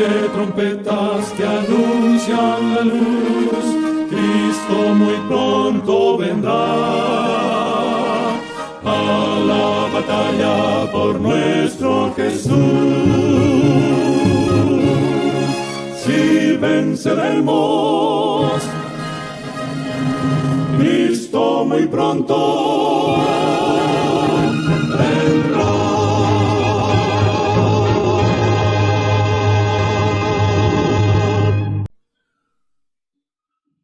de trompetas que anuncian la luz, Cristo muy pronto vendrá a la batalla por nuestro Jesús. Si venceremos, Cristo muy pronto vendrá.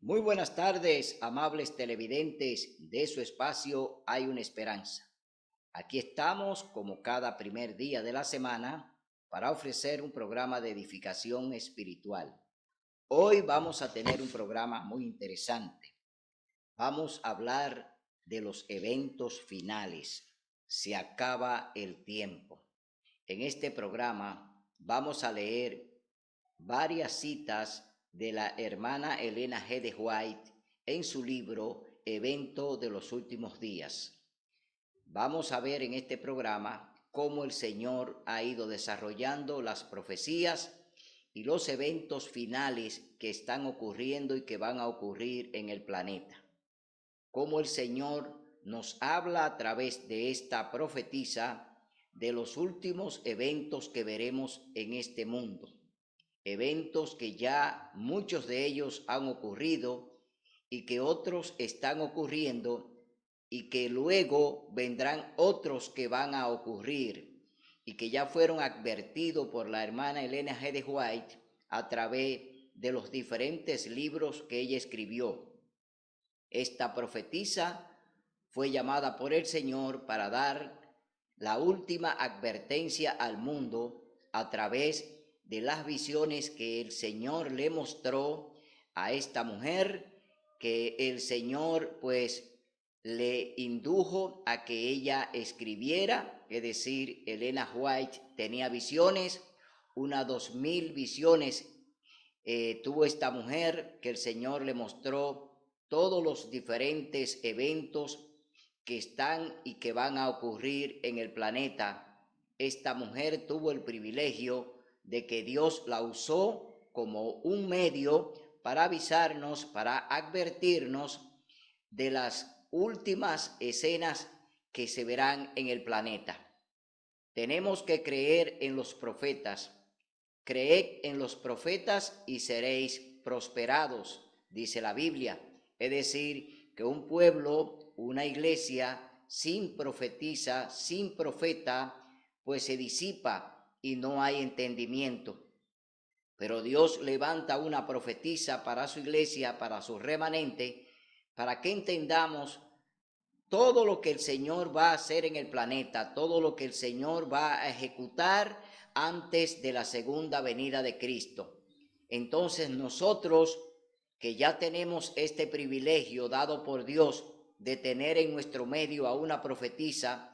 Muy buenas tardes, amables televidentes de su espacio Hay una Esperanza. Aquí estamos como cada primer día de la semana para ofrecer un programa de edificación espiritual. Hoy vamos a tener un programa muy interesante. Vamos a hablar de los eventos finales. Se acaba el tiempo. En este programa vamos a leer varias citas de la hermana Elena G. de White en su libro Evento de los Últimos Días. Vamos a ver en este programa cómo el Señor ha ido desarrollando las profecías y los eventos finales que están ocurriendo y que van a ocurrir en el planeta. Cómo el Señor nos habla a través de esta profetisa de los últimos eventos que veremos en este mundo. Eventos que ya muchos de ellos han ocurrido y que otros están ocurriendo y que luego vendrán otros que van a ocurrir y que ya fueron advertidos por la hermana Elena G. de White a través de los diferentes libros que ella escribió. Esta profetisa fue llamada por el Señor para dar la última advertencia al mundo a través de las visiones que el Señor le mostró a esta mujer, que el Señor pues le indujo a que ella escribiera, es decir, Elena White tenía visiones, unas 2000 visiones tuvo esta mujer, que el Señor le mostró todos los diferentes eventos que están y que van a ocurrir en el planeta. Esta mujer tuvo el privilegio de que Dios la usó como un medio para avisarnos, para advertirnos de las últimas escenas que se verán en el planeta. Tenemos que creer en los profetas. Creed en los profetas y seréis prosperados, dice la Biblia. Es decir, que un pueblo, una iglesia sin profetisa, sin profeta, pues se disipa y no hay entendimiento. Pero Dios levanta una profetisa para su iglesia, para su remanente, para que entendamos todo lo que el Señor va a hacer en el planeta, todo lo que el Señor va a ejecutar antes de la segunda venida de Cristo. Entonces nosotros, que ya tenemos este privilegio dado por Dios de tener en nuestro medio a una profetisa,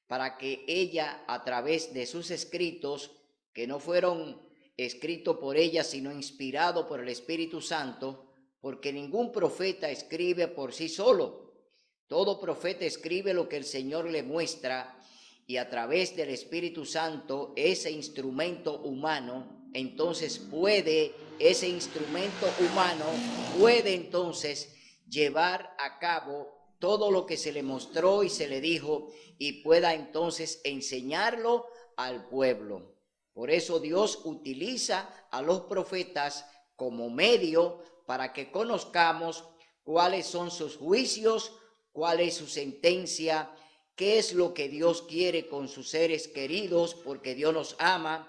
para que ella, a través de sus escritos, que no fueron escritos por ella, sino inspirados por el Espíritu Santo, porque ningún profeta escribe por sí solo. Todo profeta escribe lo que el Señor le muestra, y a través del Espíritu Santo, ese instrumento humano, entonces ese instrumento humano puede entonces llevar a cabo todo lo que se le mostró y se le dijo, y pueda entonces enseñarlo al pueblo. Por eso Dios utiliza a los profetas como medio para que conozcamos cuáles son sus juicios, cuál es su sentencia, qué es lo que Dios quiere con sus seres queridos, porque Dios nos ama.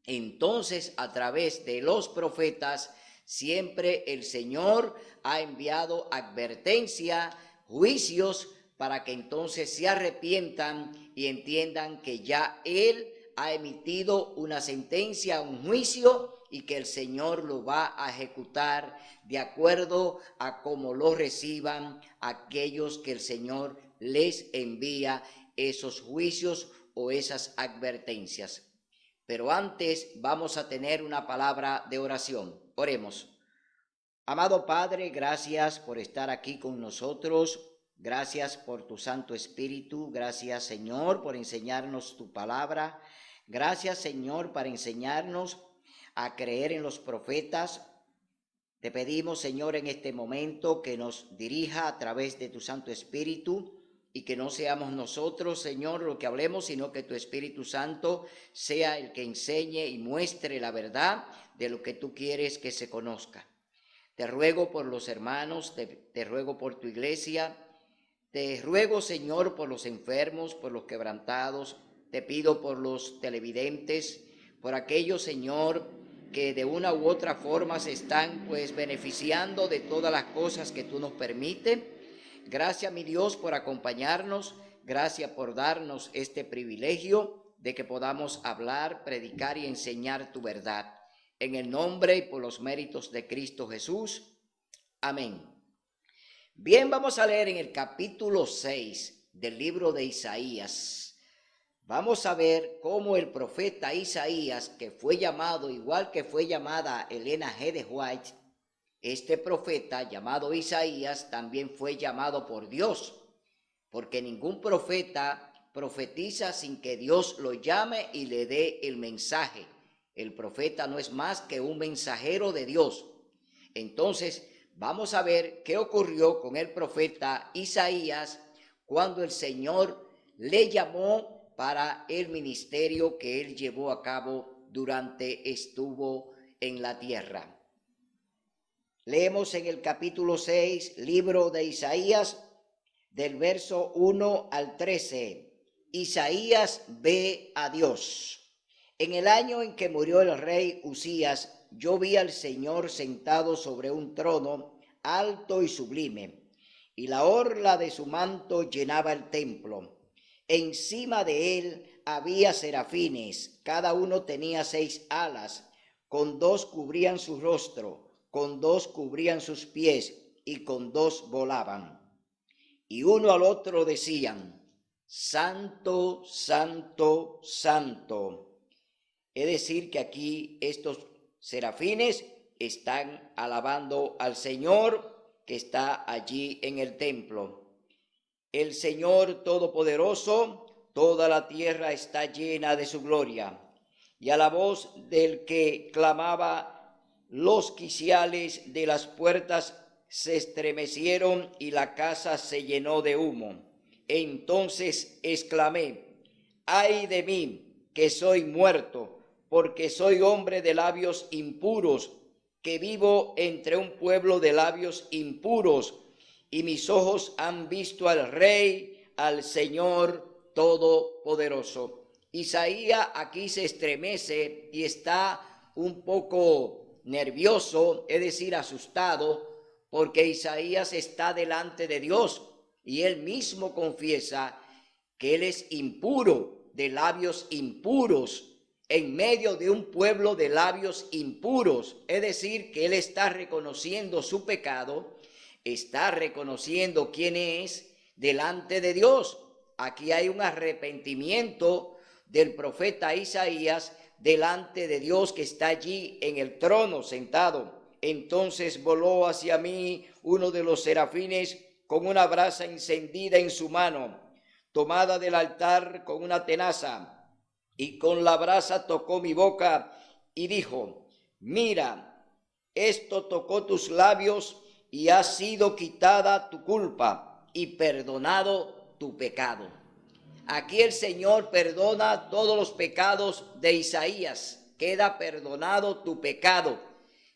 Entonces, a través de los profetas, siempre el Señor ha enviado advertencia, juicios, para que entonces se arrepientan y entiendan que ya Él ha emitido una sentencia, un juicio, y que el Señor lo va a ejecutar de acuerdo a cómo lo reciban aquellos que el Señor les envía esos juicios o esas advertencias. Pero antes vamos a tener una palabra de oración. Oremos. Amado Padre, gracias por estar aquí con nosotros. Gracias por tu Santo Espíritu. Gracias, Señor, por enseñarnos tu palabra. Gracias, Señor, para enseñarnos a creer en los profetas. Te pedimos, Señor, en este momento que nos dirija a través de tu Santo Espíritu y que no seamos nosotros, Señor, lo que hablemos, sino que tu Espíritu Santo sea el que enseñe y muestre la verdad de lo que tú quieres que se conozca. Te ruego por los hermanos, te ruego por tu iglesia, te ruego, Señor, por los enfermos, por los quebrantados, te pido por los televidentes, por aquellos, Señor, que de una u otra forma se están beneficiando de todas las cosas que tú nos permites. Gracias, mi Dios, por acompañarnos, gracias por darnos este privilegio de que podamos hablar, predicar y enseñar tu verdad. En el nombre y por los méritos de Cristo Jesús. Amén. Bien, vamos a leer en el capítulo 6 del libro de Isaías. Vamos a ver cómo el profeta Isaías, que fue llamado, igual que fue llamada Elena G. de White, este profeta llamado Isaías también fue llamado por Dios, porque ningún profeta profetiza sin que Dios lo llame y le dé el mensaje. El profeta no es más que un mensajero de Dios. Entonces, vamos a ver qué ocurrió con el profeta Isaías cuando el Señor le llamó para el ministerio que él llevó a cabo durante estuvo en la tierra. Leemos en el capítulo 6, libro de Isaías, del verso 1 al 13. Isaías ve a Dios. En el año en que murió el rey Usías, yo vi al Señor sentado sobre un trono alto y sublime, y la orla de su manto llenaba el templo. Encima de él había serafines, cada uno tenía 6 alas, con 2 cubrían su rostro, con 2 cubrían sus pies, y con 2 volaban. Y uno al otro decían: Santo, Santo, Santo. Es decir, que aquí estos serafines están alabando al Señor que está allí en el templo. El Señor Todopoderoso, toda la tierra está llena de su gloria. Y a la voz del que clamaba, los quiciales de las puertas se estremecieron y la casa se llenó de humo. Entonces exclamé: ¡ay de mí, que soy muerto! Porque soy hombre de labios impuros, que vivo entre un pueblo de labios impuros, y mis ojos han visto al Rey, al Señor Todopoderoso. Isaías aquí se estremece y está un poco nervioso, es decir, asustado, porque Isaías está delante de Dios y él mismo confiesa que él es impuro, de labios impuros, en medio de un pueblo de labios impuros, es decir, que él está reconociendo su pecado, está reconociendo quién es delante de Dios. Aquí hay un arrepentimiento del profeta Isaías delante de Dios que está allí en el trono sentado. Entonces voló hacia mí uno de los serafines con una brasa encendida en su mano, tomada del altar con una tenaza, y con la brasa tocó mi boca y dijo: mira, esto tocó tus labios y ha sido quitada tu culpa y perdonado tu pecado. Aquí el Señor perdona todos los pecados de Isaías. Queda perdonado tu pecado.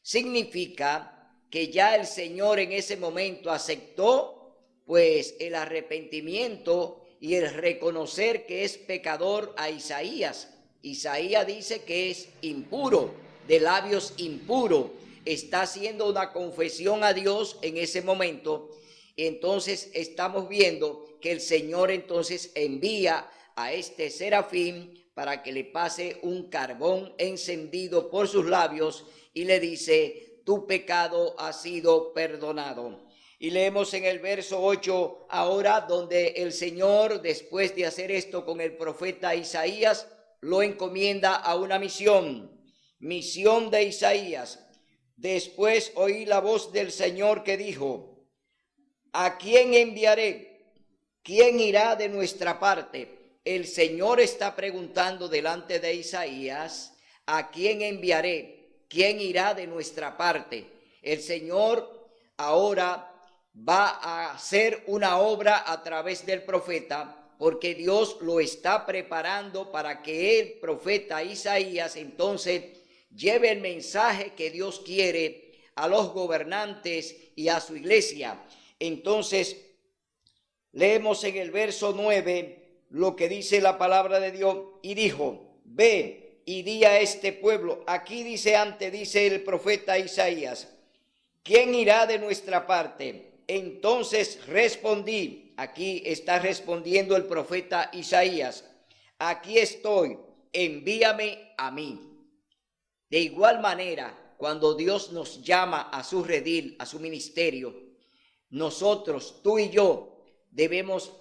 Significa que ya el Señor en ese momento aceptó pues el arrepentimiento y el reconocer que es pecador a Isaías. Isaías dice que es impuro, de labios impuros. Está haciendo una confesión a Dios en ese momento. Entonces estamos viendo que el Señor entonces envía a este serafín para que le pase un carbón encendido por sus labios y le dice: tu pecado ha sido perdonado. Y leemos en el verso 8 ahora, donde el Señor, después de hacer esto con el profeta Isaías, lo encomienda a una misión de Isaías. Después oí la voz del Señor que dijo: ¿a quién enviaré? ¿Quién irá de nuestra parte? El Señor está preguntando delante de Isaías: ¿a quién enviaré? ¿quién irá de nuestra parte? El Señor ahora va a hacer una obra a través del profeta, porque Dios lo está preparando para que el profeta Isaías entonces lleve el mensaje que Dios quiere a los gobernantes y a su iglesia. Entonces, leemos en el verso 9 lo que dice la palabra de Dios, y dijo, ve y di a este pueblo. Aquí dice el profeta Isaías, ¿quién irá de nuestra parte? Entonces respondí, aquí está respondiendo el profeta Isaías, aquí estoy, envíame a mí. De igual manera, cuando Dios nos llama a su redil, a su ministerio, nosotros, tú y yo, debemos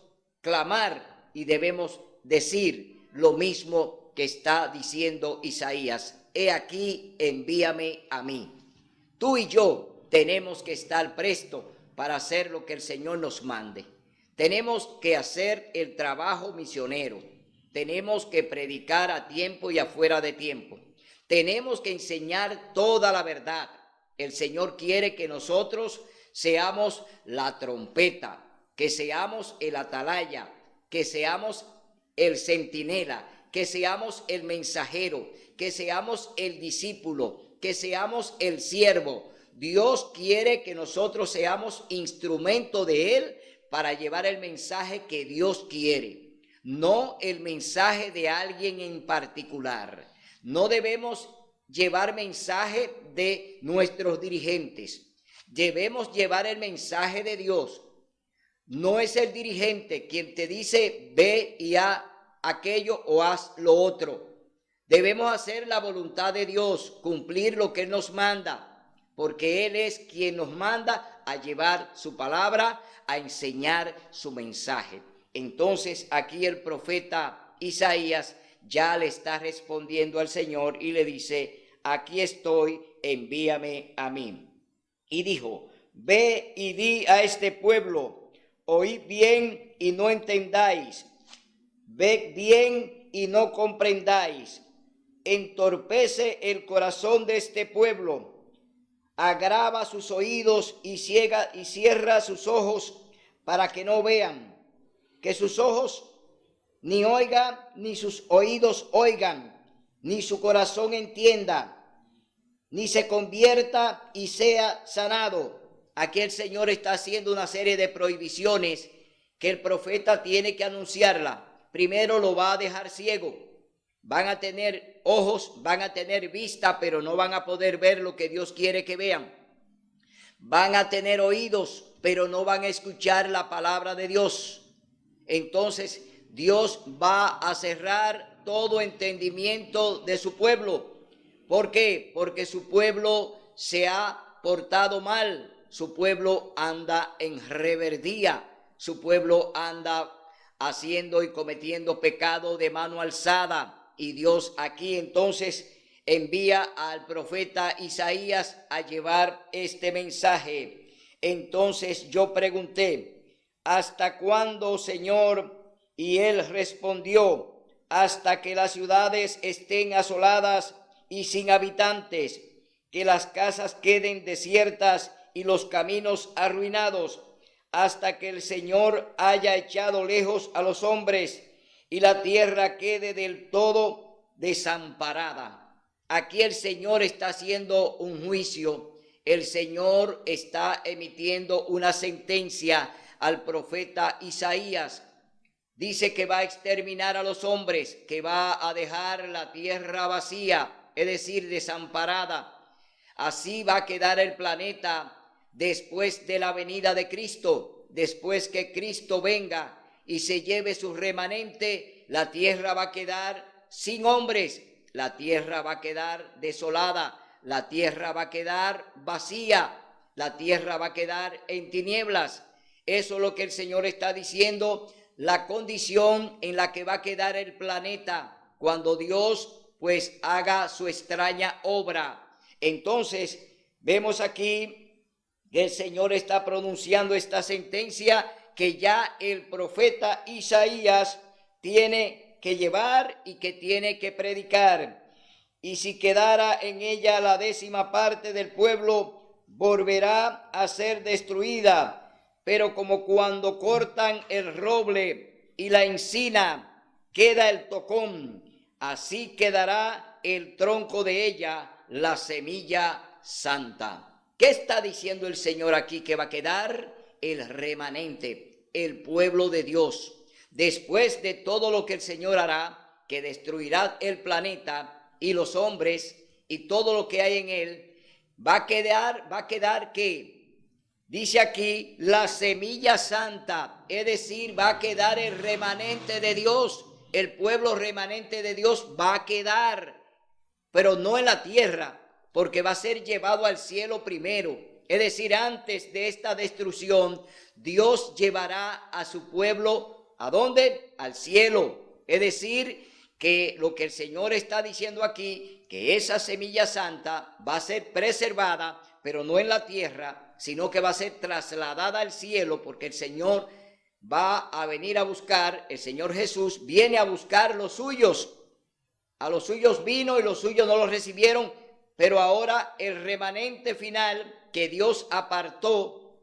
clamar y debemos decir lo mismo que está diciendo Isaías. He aquí, envíame a mí. Tú y yo tenemos que estar prestos para hacer lo que el Señor nos mande. Tenemos que hacer el trabajo misionero. Tenemos que predicar a tiempo y afuera de tiempo. Tenemos que enseñar toda la verdad. El Señor quiere que nosotros seamos la trompeta, que seamos el atalaya, que seamos el centinela, que seamos el mensajero, que seamos el discípulo, que seamos el siervo. Dios quiere que nosotros seamos instrumento de Él para llevar el mensaje que Dios quiere, no el mensaje de alguien en particular. No debemos llevar mensaje de nuestros dirigentes. Debemos llevar el mensaje de Dios. No es el dirigente quien te dice ve y haz aquello o haz lo otro. Debemos hacer la voluntad de Dios, cumplir lo que Él nos manda, porque Él es quien nos manda a llevar su palabra, a enseñar su mensaje. Entonces aquí el profeta Isaías ya le está respondiendo al Señor y le dice, aquí estoy, envíame a mí. Y dijo, ve y di a este pueblo, oíd bien y no entendáis, ved bien y no comprendáis, entorpece el corazón de este pueblo, agrava sus oídos y cierra sus ojos para que no vean, que sus ojos ni oigan, ni sus oídos oigan, ni su corazón entienda, ni se convierta y sea sanado. Aquí el Señor está haciendo una serie de prohibiciones que el profeta tiene que anunciarla. Primero lo va a dejar ciego. Van a tener ojos, van a tener vista, pero no van a poder ver lo que Dios quiere que vean. Van a tener oídos, pero no van a escuchar la palabra de Dios. Entonces, Dios va a cerrar todo entendimiento de su pueblo. ¿Por qué? Porque su pueblo se ha portado mal, su pueblo anda en rebeldía, su pueblo anda haciendo y cometiendo pecado de mano alzada. Y Dios aquí entonces envía al profeta Isaías a llevar este mensaje. Entonces yo pregunté, ¿hasta cuándo, Señor? Y él respondió, hasta que las ciudades estén asoladas y sin habitantes, que las casas queden desiertas y los caminos arruinados, hasta que el Señor haya echado lejos a los hombres y la tierra quede del todo desamparada. Aquí el Señor está haciendo un juicio, el Señor está emitiendo una sentencia al profeta Isaías. Dice que va a exterminar a los hombres, que va a dejar la tierra vacía, es decir, desamparada. Así va a quedar el planeta después de la venida de Cristo. Después que Cristo venga y se lleve su remanente, la tierra va a quedar sin hombres, la tierra va a quedar desolada, la tierra va a quedar vacía, la tierra va a quedar en tinieblas. Eso es lo que el Señor está diciendo, la condición en la que va a quedar el planeta cuando Dios pues haga su extraña obra. Entonces vemos aquí que el Señor está pronunciando esta sentencia que ya el profeta Isaías tiene que llevar y que tiene que predicar. y si quedara en ella la 10ª parte del pueblo, volverá a ser destruida. Pero como cuando cortan el roble y la encina, queda el tocón, así quedará el tronco de ella, la semilla santa. ¿Qué está diciendo el Señor aquí? Que va a quedar el remanente, el pueblo de Dios. Después de todo lo que el Señor hará, que destruirá el planeta y los hombres y todo lo que hay en él, va a quedar ¿qué? Dice aquí la semilla santa, es decir, va a quedar el remanente de Dios, el pueblo remanente de Dios va a quedar, pero no en la tierra, porque va a ser llevado al cielo primero. Es decir, antes de esta destrucción, Dios llevará a su pueblo, ¿a dónde? Al cielo. Es decir, que lo que el Señor está diciendo aquí, que esa semilla santa va a ser preservada, pero no en la tierra, sino que va a ser trasladada al cielo, porque el Señor va a venir a buscar, el Señor Jesús viene a buscar los suyos. A los suyos vino y los suyos no los recibieron, pero ahora el remanente final que Dios apartó,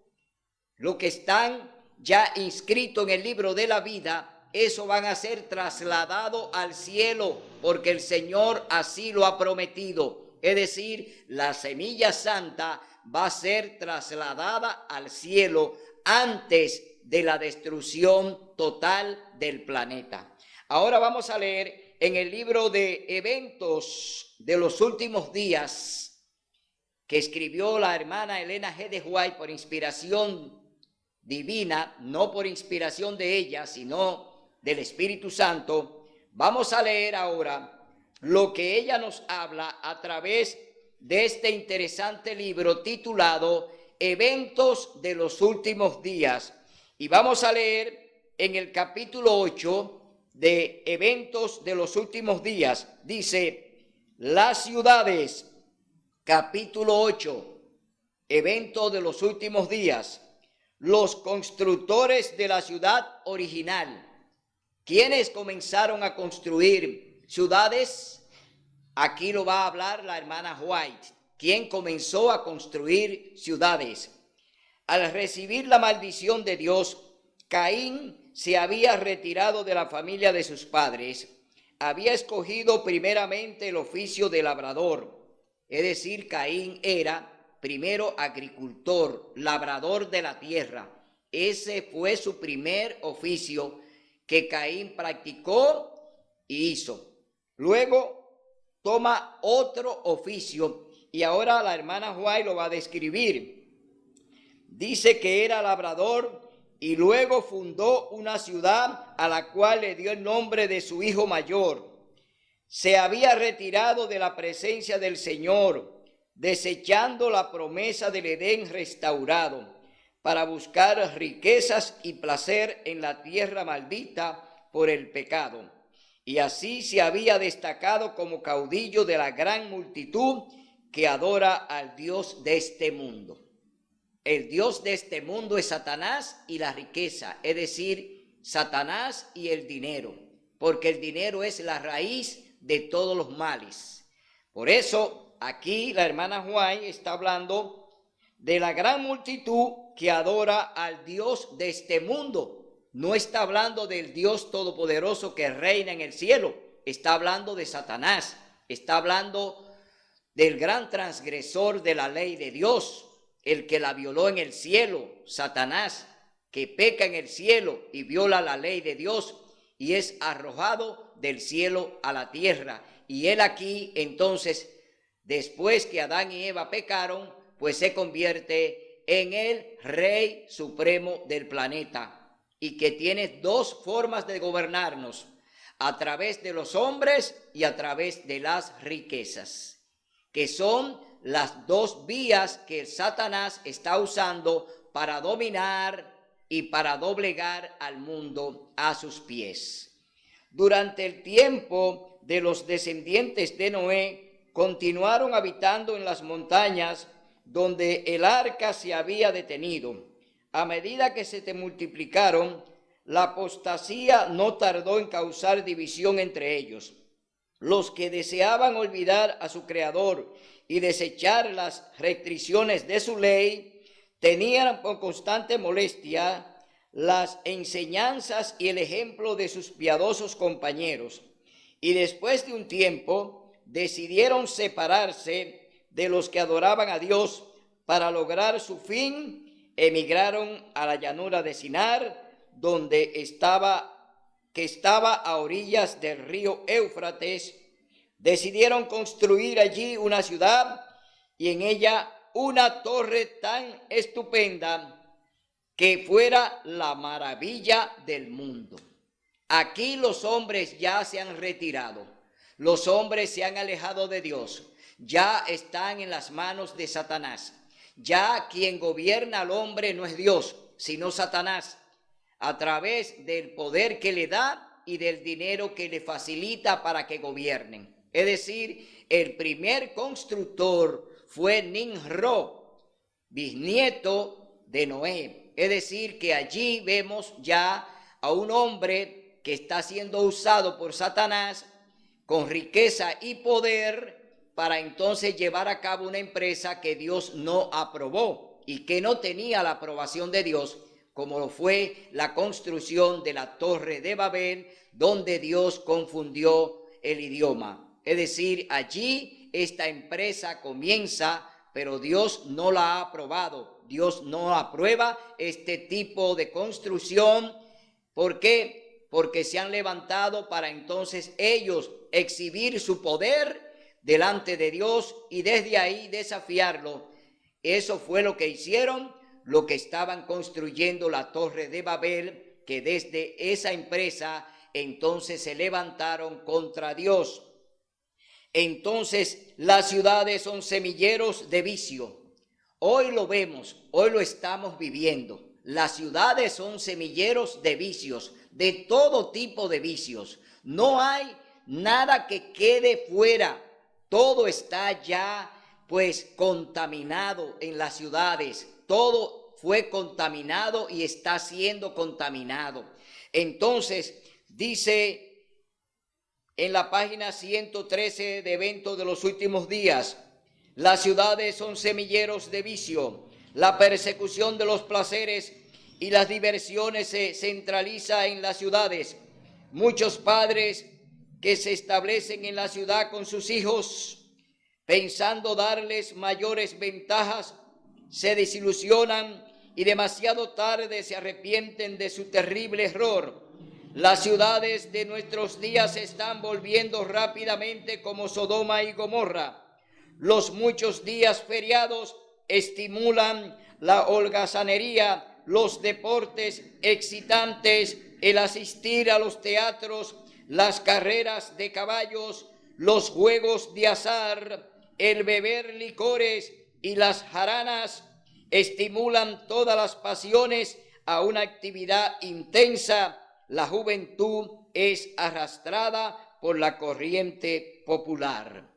lo que están ya inscritos en el libro de la vida, eso van a ser trasladados al cielo, porque el Señor así lo ha prometido. Es decir, la semilla santa va a ser trasladada al cielo antes de la destrucción total del planeta. Ahora vamos a leer en el libro de Eventos de los Últimos Días, que escribió la hermana Elena G. de White por inspiración divina, no por inspiración de ella, sino del Espíritu Santo. Vamos a leer ahora lo que ella nos habla a través de este interesante libro titulado Eventos de los Últimos Días. Y vamos a leer en el capítulo 8 de Eventos de los Últimos Días. Dice, las ciudades, capítulo 8, Eventos de los Últimos Días. Los constructores de la ciudad original. ¿Quiénes comenzaron a construir ciudades? Aquí lo va a hablar la hermana White. ¿Quién comenzó a construir ciudades? Al recibir la maldición de Dios, Caín se había retirado de la familia de sus padres. Había escogido primeramente el oficio de labrador. Es decir, Caín era primero agricultor, labrador de la tierra. Ese fue su primer oficio que Caín practicó y hizo. Luego toma otro oficio y ahora la hermana White lo va a describir. Dice que era labrador y luego fundó una ciudad a la cual le dio el nombre de su hijo mayor. Se había retirado de la presencia del Señor, desechando la promesa del Edén restaurado, para buscar riquezas y placer en la tierra maldita por el pecado. Y así se había destacado como caudillo de la gran multitud que adora al Dios de este mundo. El Dios de este mundo es Satanás y la riqueza, es decir, Satanás y el dinero, porque el dinero es la raíz de todos los males. Por eso aquí la hermana White está hablando de la gran multitud que adora al Dios de este mundo. No está hablando del Dios todopoderoso que reina en el cielo, está hablando de Satanás, está hablando del gran transgresor de la ley de Dios, el que la violó en el cielo, Satanás, que peca en el cielo y viola la ley de Dios y es arrojado del cielo a la tierra. Y él aquí entonces, después que Adán y Eva pecaron, pues se convierte en el rey supremo del planeta y que tiene dos formas de gobernarnos, a través de los hombres y a través de las riquezas, que son las dos vías que Satanás está usando para dominar y para doblegar al mundo a sus pies. Durante el tiempo de los descendientes de Noé, continuaron habitando en las montañas donde el arca se había detenido. A medida que se multiplicaron, la apostasía no tardó en causar división entre ellos. Los que deseaban olvidar a su Creador y desechar las restricciones de su ley, tenían con constante molestia las enseñanzas y el ejemplo de sus piadosos compañeros, y después de un tiempo decidieron separarse de los que adoraban a Dios. Para lograr su fin, emigraron a la llanura de Sinar, que estaba a orillas del río Éufrates. Decidieron construir allí una ciudad y en ella una torre tan estupenda que fuera la maravilla del mundo. Aquí los hombres ya se han retirado, los hombres se han alejado de Dios, ya están en las manos de Satanás. Ya quien gobierna al hombre no es Dios, sino Satanás, a través del poder que le da y del dinero que le facilita para que gobiernen. Es decir, el primer constructor fue Nimrod, bisnieto de Noé. Es decir, que allí vemos ya a un hombre que está siendo usado por Satanás con riqueza y poder para entonces llevar a cabo una empresa que Dios no aprobó y que no tenía la aprobación de Dios, como lo fue la construcción de la Torre de Babel, donde Dios confundió el idioma. Es decir, allí esta empresa comienza, pero Dios no la ha aprobado. Dios no aprueba este tipo de construcción. ¿Por qué? Porque se han levantado para entonces ellos exhibir su poder delante de Dios y desde ahí desafiarlo. Eso fue lo que hicieron, lo que estaban construyendo la Torre de Babel, que desde esa empresa entonces se levantaron contra Dios. Entonces las ciudades son semilleros de vicio. Hoy lo vemos, hoy lo estamos viviendo. Las ciudades son semilleros de vicios, de todo tipo de vicios. No hay nada que quede fuera. Todo está ya pues contaminado en las ciudades. Todo fue contaminado y está siendo contaminado. Entonces dice en la página 113 de Eventos de los Últimos Días: las ciudades son semilleros de vicio. La persecución de los placeres y las diversiones se centraliza en las ciudades. Muchos padres que se establecen en la ciudad con sus hijos, pensando darles mayores ventajas, se desilusionan y demasiado tarde se arrepienten de su terrible error. Las ciudades de nuestros días se están volviendo rápidamente como Sodoma y Gomorra. Los muchos días feriados estimulan la holgazanería, los deportes excitantes, el asistir a los teatros, las carreras de caballos, los juegos de azar, el beber licores y las jaranas estimulan todas las pasiones a una actividad intensa. La juventud es arrastrada por la corriente popular.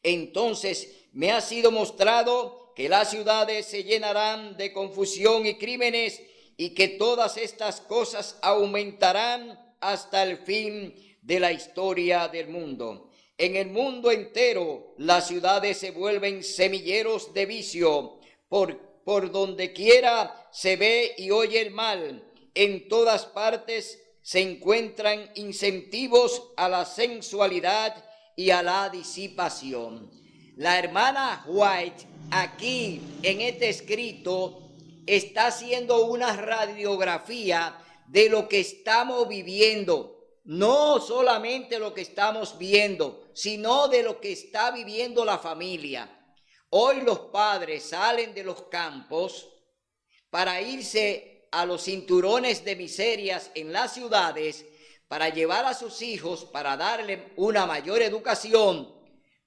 Entonces me ha sido mostrado que las ciudades se llenarán de confusión y crímenes y que todas estas cosas aumentarán hasta el fin de la historia del mundo. En el mundo entero las ciudades se vuelven semilleros de vicio. Por donde quiera se ve y oye el mal. En todas partes se encuentran incentivos a la sensualidad y a la disipación. La hermana White aquí en este escrito está haciendo una radiografía de lo que estamos viviendo. No solamente lo que estamos viendo, sino de lo que está viviendo la familia. Hoy los padres salen de los campos para irse a los cinturones de miserias en las ciudades, para llevar a sus hijos, para darle una mayor educación,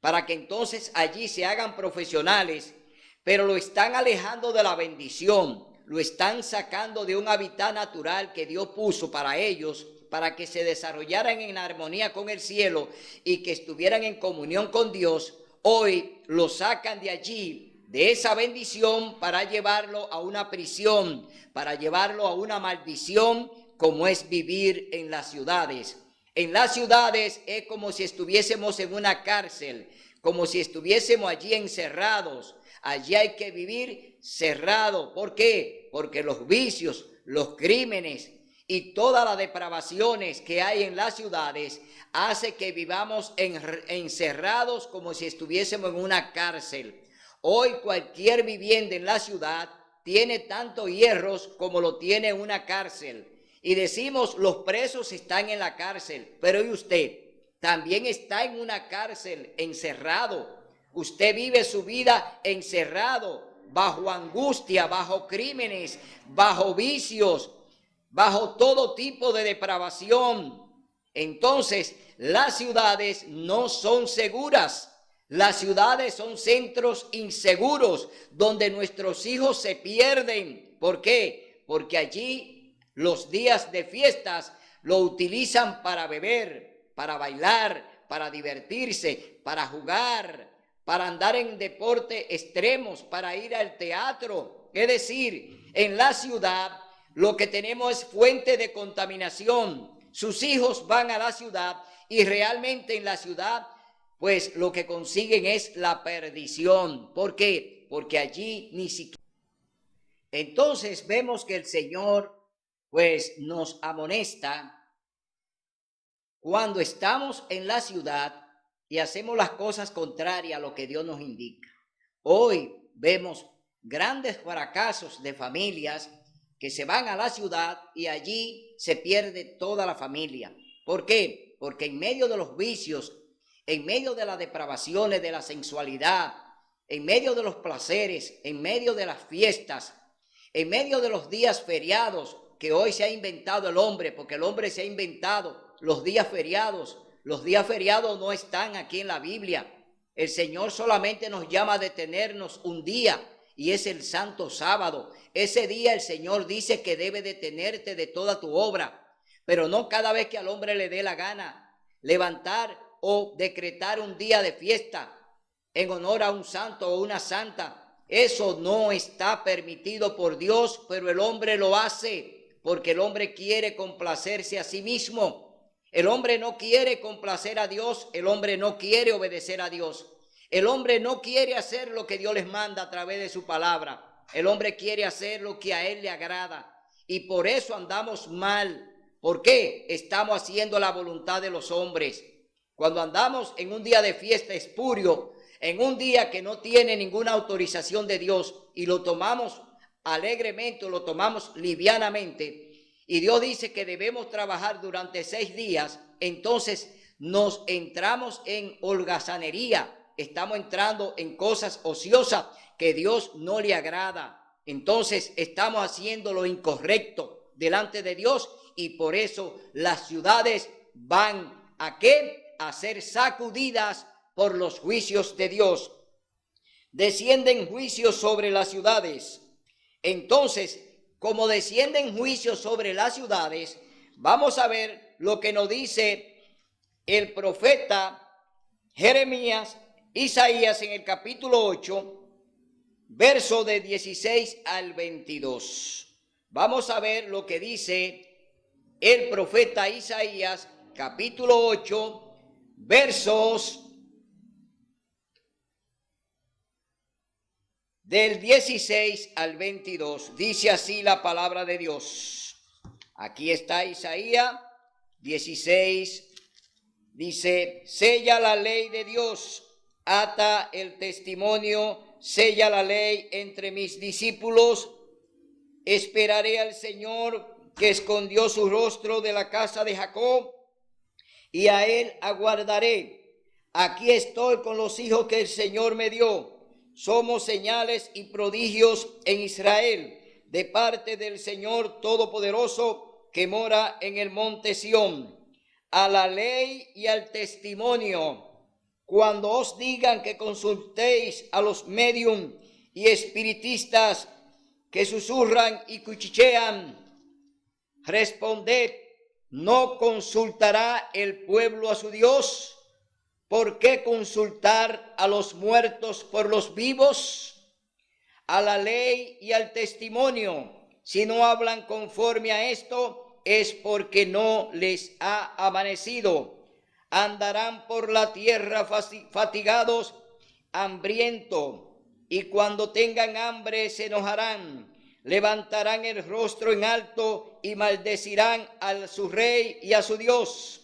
para que entonces allí se hagan profesionales, pero lo están alejando de la bendición, lo están sacando de un hábitat natural que Dios puso para ellos, para que se desarrollaran en armonía con el cielo y que estuvieran en comunión con Dios. Hoy lo sacan de allí, de esa bendición, para llevarlo a una prisión, para llevarlo a una maldición, como es vivir en las ciudades. En las ciudades es como si estuviésemos en una cárcel, como si estuviésemos allí encerrados. Allí hay que vivir cerrado. ¿Por qué? Porque los vicios, los crímenes y todas las depravaciones que hay en las ciudades hace que vivamos encerrados como si estuviésemos en una cárcel. Hoy cualquier vivienda en la ciudad tiene tantos hierros como lo tiene una cárcel. Y decimos, los presos están en la cárcel, pero ¿y usted? También está en una cárcel, encerrado. Usted vive su vida encerrado, bajo angustia, bajo crímenes, bajo vicios, bajo todo tipo de depravación. Entonces, las ciudades no son seguras. Las ciudades son centros inseguros donde nuestros hijos se pierden. ¿Por qué? Porque allí los días de fiestas lo utilizan para beber, para bailar, para divertirse, para jugar, para andar en deporte extremos, para ir al teatro. Es decir, en la ciudad lo que tenemos es fuente de contaminación. Sus hijos van a la ciudad y realmente en la ciudad pues lo que consiguen es la perdición. ¿Por qué? Porque allí ni siquiera. Entonces vemos que el Señor pues nos amonesta cuando estamos en la ciudad y hacemos las cosas contrarias a lo que Dios nos indica. Hoy vemos grandes fracasos de familias que se van a la ciudad y allí se pierde toda la familia. ¿Por qué? Porque en medio de los vicios, en medio de las depravaciones, de la sensualidad, en medio de los placeres, en medio de las fiestas, en medio de los días feriados que hoy se ha inventado el hombre, porque el hombre se ha inventado los días feriados. Los días feriados no están aquí en la Biblia. El Señor solamente nos llama a detenernos un día y es el santo sábado. Ese día el Señor dice que debe detenerte de toda tu obra, pero no cada vez que al hombre le dé la gana levantar o decretar un día de fiesta en honor a un santo o una santa. Eso no está permitido por Dios, pero el hombre lo hace porque el hombre quiere complacerse a sí mismo. El hombre no quiere complacer a Dios, el hombre no quiere obedecer a Dios. El hombre no quiere hacer lo que Dios les manda a través de su palabra. El hombre quiere hacer lo que a él le agrada y por eso andamos mal. ¿Por qué? Estamos haciendo la voluntad de los hombres. Cuando andamos en un día de fiesta espurio, en un día que no tiene ninguna autorización de Dios y lo tomamos alegremente, lo tomamos livianamente, y Dios dice que debemos trabajar durante 6 días, entonces nos entramos en holgazanería, estamos entrando en cosas ociosas que Dios no le agrada. Entonces estamos haciendo lo incorrecto delante de Dios y por eso las ciudades van ¿a qué? A ser sacudidas por los juicios de Dios. Descienden juicios sobre las ciudades. Entonces, como descienden juicios sobre las ciudades, vamos a ver lo que nos dice el profeta Jeremías, Isaías en el capítulo 8, verso de 16 al 22. Vamos a ver lo que dice el profeta Isaías, capítulo 8, versos del 16 al 22, dice así la palabra de Dios. Aquí está Isaías 16, dice, sella la ley de Dios, ata el testimonio, sella la ley entre mis discípulos, esperaré al Señor que escondió su rostro de la casa de Jacob, y a él aguardaré. Aquí estoy con los hijos que el Señor me dio. Somos señales y prodigios en Israel, de parte del Señor Todopoderoso que mora en el monte Sión. A la ley y al testimonio, cuando os digan que consultéis a los medium y espiritistas que susurran y cuchichean, responded, ¿no consultará el pueblo a su Dios? ¿Por qué consultar a los muertos por los vivos? A la ley y al testimonio, si no hablan conforme a esto, es porque no les ha amanecido. Andarán por la tierra fatigados, hambrientos, y cuando tengan hambre se enojarán. Levantarán el rostro en alto y maldecirán a su rey y a su Dios.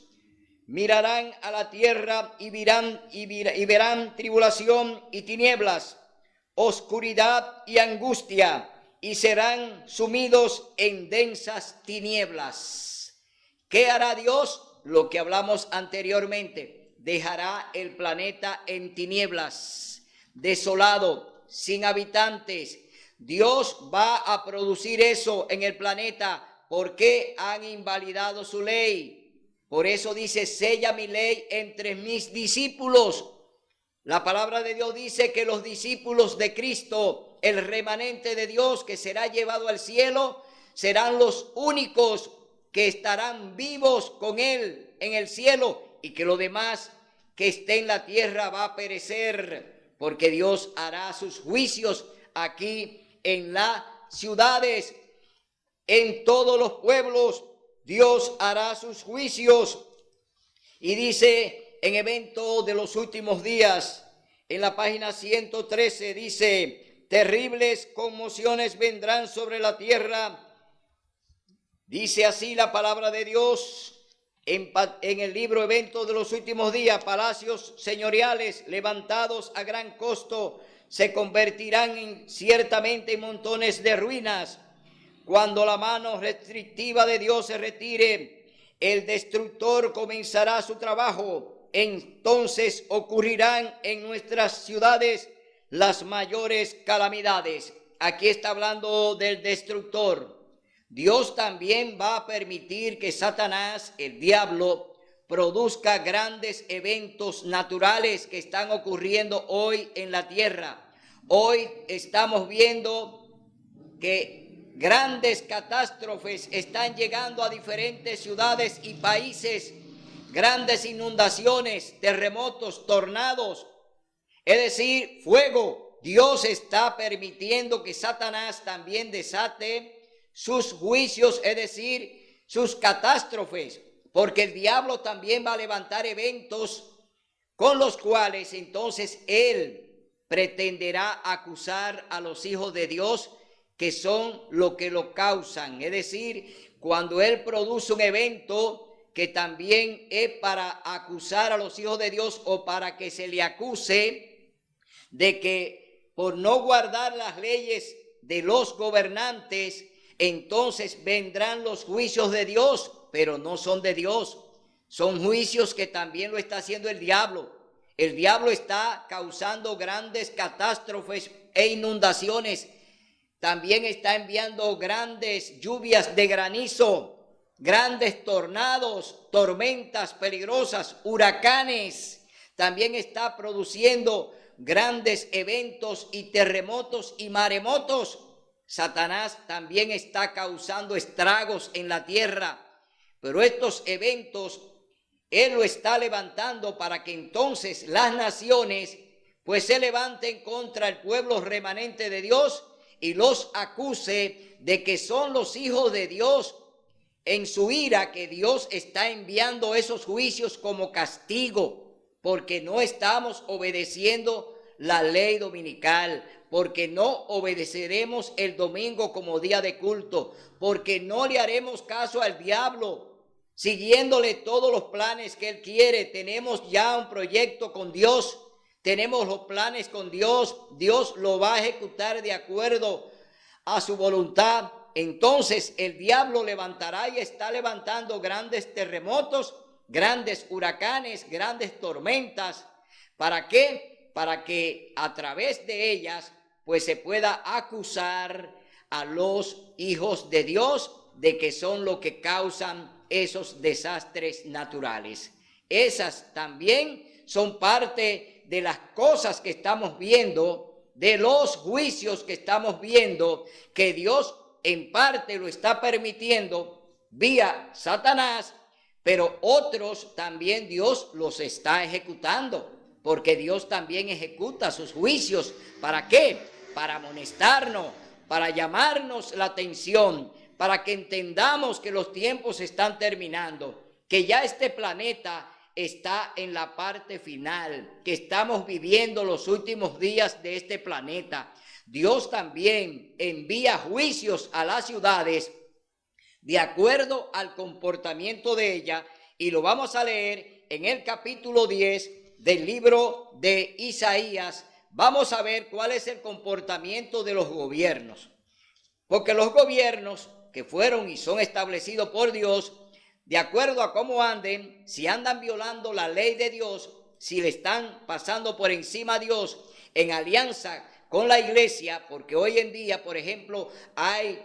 Mirarán a la tierra y verán tribulación y tinieblas, oscuridad y angustia, y serán sumidos en densas tinieblas. ¿Qué hará Dios? Lo que hablamos anteriormente. Dejará el planeta en tinieblas, desolado, sin habitantes. Dios va a producir eso en el planeta porque han invalidado su ley. Por eso dice, sella mi ley entre mis discípulos. La palabra de Dios dice que los discípulos de Cristo, el remanente de Dios que será llevado al cielo, serán los únicos que estarán vivos con Él en el cielo, y que lo demás que esté en la tierra va a perecer, porque Dios hará sus juicios aquí en las ciudades, en todos los pueblos. Dios hará sus juicios. Y dice en Evento de los Últimos Días, en la página 113, dice, terribles conmociones vendrán sobre la tierra. Dice así la palabra de Dios en el libro Evento de los Últimos Días, palacios señoriales levantados a gran costo se convertirán ciertamente en montones de ruinas. Cuando la mano restrictiva de Dios se retire, el destructor comenzará su trabajo. Entonces ocurrirán en nuestras ciudades las mayores calamidades. Aquí está hablando del destructor. Dios también va a permitir que Satanás, el diablo, produzca grandes eventos naturales que están ocurriendo hoy en la tierra. Hoy estamos viendo que grandes catástrofes están llegando a diferentes ciudades y países, grandes inundaciones, terremotos, tornados, es decir, fuego. Dios está permitiendo que Satanás también desate sus juicios, es decir, sus catástrofes, porque el diablo también va a levantar eventos con los cuales entonces él pretenderá acusar a los hijos de Dios, que son los que lo causan. Es decir, cuando él produce un evento que también es para acusar a los hijos de Dios, o para que se le acuse de que por no guardar las leyes de los gobernantes, entonces vendrán los juicios de Dios, pero no son de Dios. Son juicios que también lo está haciendo el diablo. El diablo está causando grandes catástrofes e inundaciones. También está enviando grandes lluvias de granizo, grandes tornados, tormentas peligrosas, huracanes. También está produciendo grandes eventos y terremotos y maremotos. Satanás también está causando estragos en la tierra. Pero estos eventos él lo está levantando para que entonces las naciones pues se levanten contra el pueblo remanente de Dios y los acuse de que son los hijos de Dios en su ira, que Dios está enviando esos juicios como castigo, porque no estamos obedeciendo la ley dominical, porque no obedeceremos el domingo como día de culto, porque no le haremos caso al diablo, siguiéndole todos los planes que él quiere. Tenemos ya un proyecto con Dios. Tenemos los planes con Dios. Dios lo va a ejecutar de acuerdo a su voluntad. Entonces el diablo levantará y está levantando grandes terremotos, grandes huracanes, grandes tormentas. ¿Para qué? Para que a través de ellas pues se pueda acusar a los hijos de Dios de que son los que causan esos desastres naturales. Esas también son parte de las cosas que estamos viendo, de los juicios que estamos viendo, que Dios en parte lo está permitiendo vía Satanás, pero otros también Dios los está ejecutando, porque Dios también ejecuta sus juicios. ¿Para qué? Para amonestarnos, para llamarnos la atención, para que entendamos que los tiempos están terminando, que ya este planeta está en la parte final, que estamos viviendo los últimos días de este planeta. Dios también envía juicios a las ciudades de acuerdo al comportamiento de ellas, y lo vamos a leer en el capítulo 10 del libro de Isaías. Vamos a ver cuál es el comportamiento de los gobiernos, porque los gobiernos que fueron y son establecidos por Dios, de acuerdo a cómo anden, si andan violando la ley de Dios, si le están pasando por encima a Dios en alianza con la iglesia, porque hoy en día, por ejemplo, hay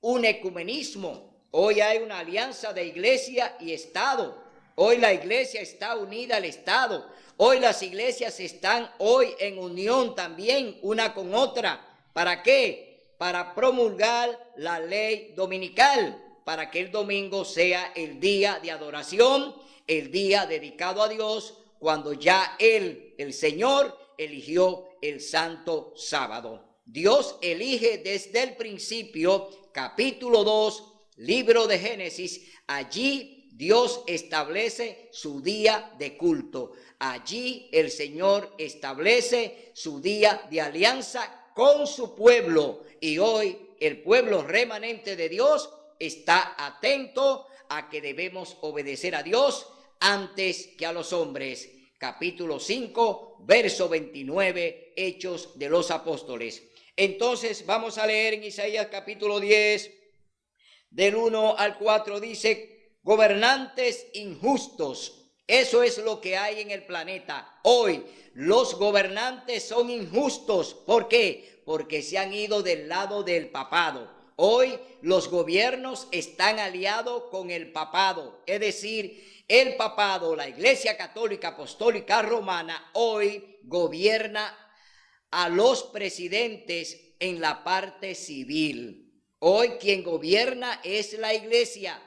un ecumenismo, hoy hay una alianza de iglesia y Estado, hoy la iglesia está unida al Estado, hoy las iglesias están hoy en unión también una con otra. ¿Para qué? Para promulgar la ley dominical, para que el domingo sea el día de adoración, el día dedicado a Dios, cuando ya el Señor eligió el santo sábado. Dios elige desde el principio, capítulo 2, libro de Génesis. Allí Dios establece su día de culto. Allí el Señor establece su día de alianza con su pueblo. Y hoy el pueblo remanente de Dios está atento a que debemos obedecer a Dios antes que a los hombres. Capítulo 5, verso 29, Hechos de los Apóstoles. Entonces vamos a leer en Isaías capítulo 10, del 1 al 4, dice: gobernantes injustos. Eso es lo que hay en el planeta hoy. Los gobernantes son injustos. ¿Por qué? Porque se han ido del lado del papado. Hoy los gobiernos están aliados con el papado, es decir, el papado, la Iglesia Católica Apostólica Romana, hoy gobierna a los presidentes en la parte civil. Hoy quien gobierna es la Iglesia.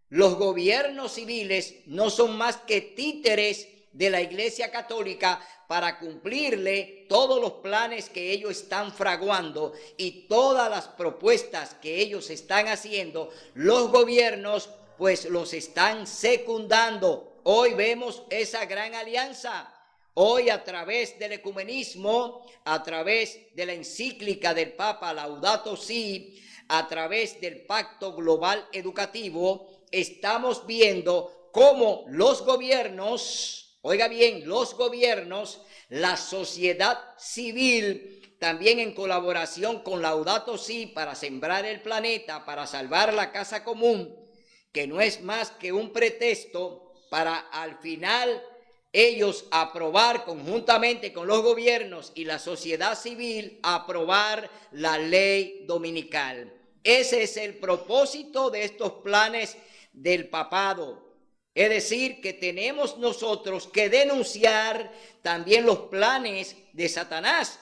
Los gobiernos civiles no son más que títeres de la Iglesia Católica para cumplirle todos los planes que ellos están fraguando y todas las propuestas que ellos están haciendo. Los gobiernos pues los están secundando. Hoy vemos esa gran alianza. Hoy, a través del ecumenismo, a través de la encíclica del Papa Laudato Si, a través del Pacto Global Educativo, estamos viendo cómo los gobiernos, oiga bien, los gobiernos, la sociedad civil, también en colaboración con Laudato Si para sembrar el planeta, para salvar la casa común, que no es más que un pretexto para al final ellos aprobar conjuntamente con los gobiernos y la sociedad civil, aprobar la ley dominical. Ese es el propósito de estos planes del papado. Es decir, que tenemos nosotros que denunciar también los planes de Satanás,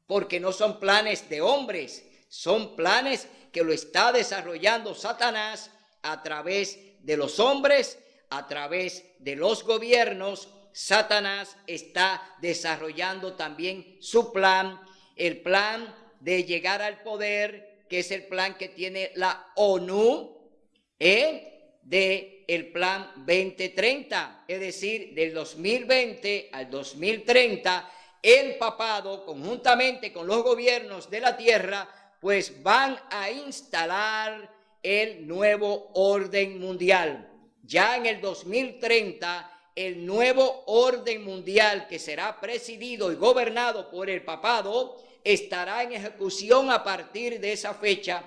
porque no son planes de hombres, son planes que lo está desarrollando Satanás a través de los hombres, a través de los gobiernos. Satanás está desarrollando también su plan, el plan de llegar al poder, que es el plan que tiene la ONU, de el plan 2030, es decir, del 2020 al 2030, el papado conjuntamente con los gobiernos de la tierra pues van a instalar el nuevo orden mundial. Ya en el 2030, el nuevo orden mundial, que será presidido y gobernado por el papado, estará en ejecución a partir de esa fecha,